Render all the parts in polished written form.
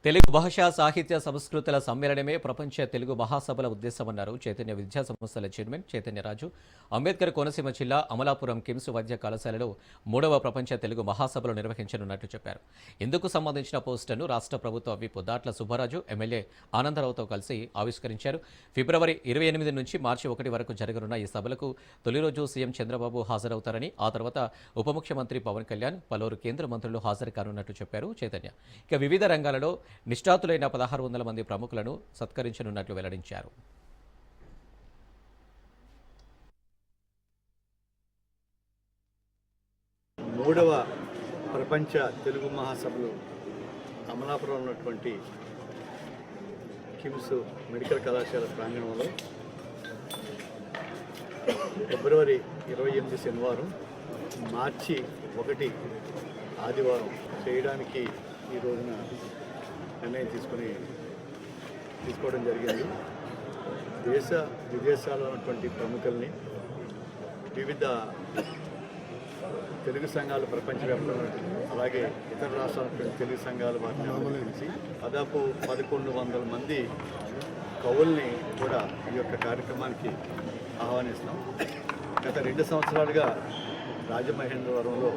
తెలుగు భాషా సాహిత్య సంస్కృతుల సమ్మేళనమే ప్రపంచ తెలుగు మహాసభల ఉద్దేశమన్నారు చైతన్య విద్యా సంస్థల చైర్మన్ చైతన్యరాజు. అంబేద్కర్ కోనసీమ జిల్లా అమలాపురం కిమ్స్ వైద్య కళాశాలలో 3వ ప్రపంచ తెలుగు మహాసభలు నిర్వహించనున్నట్లు చెప్పారు. ఇందుకు సంబంధించిన పోస్టర్ను రాష్ట్ర ప్రభుత్వ విప్ దాట్ల సుబ్బారాజు ఎమ్మెల్యే ఆనందరావుతో కలిసి ఆవిష్కరించారు. ఫిబ్రవరి 28 నుంచి మార్చి 1 వరకు జరగనున్న ఈ సభలకు తొలి రోజు సీఎం చంద్రబాబు హాజరవుతారని, ఆ తర్వాత ఉప ముఖ్యమంత్రి పవన్ కళ్యాణ్, పలువురు కేంద్ర మంత్రులు హాజరు కానున్నట్లు చెప్పారు చైతన్య. ఇక వివిధ రంగాలలో నిష్ణాతులైన 1600 మంది ప్రముఖులను సత్కరించనున్నట్లు వెల్లడించారు. మూడవ ప్రపంచ తెలుగు మహాసభలు అమలాపురం ఉన్నటువంటి కిమ్స్ మెడికల్ కళాశాల ప్రాంగణంలో ఫిబ్రవరి 28 శనివారం, మార్చి 1 ఆదివారం చేయడానికి ఈ రోజున నిర్ణయం తీసుకోవడం జరిగింది. దేశ విదేశాల్లో ఉన్నటువంటి ప్రముఖుల్ని, వివిధ తెలుగు సంఘాలు ప్రపంచవ్యాప్తంగా, అలాగే ఇతర రాష్ట్రాల తెలుగు సంఘాల వారిని ఆహ్వానించి దాదాపు 1100 మంది కవుల్ని కూడా ఈ యొక్క కార్యక్రమానికి ఆహ్వానిస్తాం. గత 2 సంవత్సరాలుగా రాజమహేంద్రవరంలో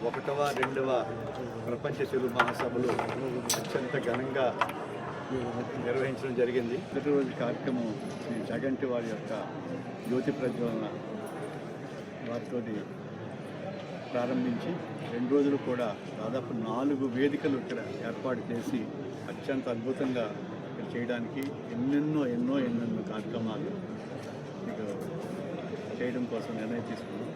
1వ, 2వ ప్రపంచ తెలుగు మహాసభలు అత్యంత ఘనంగా నిర్వహించడం జరిగింది. మొదటి రోజు కార్యక్రమం శ్రీ జగంటి వారి యొక్క జ్యోతి ప్రజ్వలన వారితో ప్రారంభించి 2 రోజులు కూడా దాదాపు 4 వేదికలు ఇక్కడ ఏర్పాటు చేసి అత్యంత అద్భుతంగా ఇక్కడ చేయడానికి ఎన్నెన్నో కార్యక్రమాలు చేయడం కోసం నిర్ణయం తీసుకున్నాం.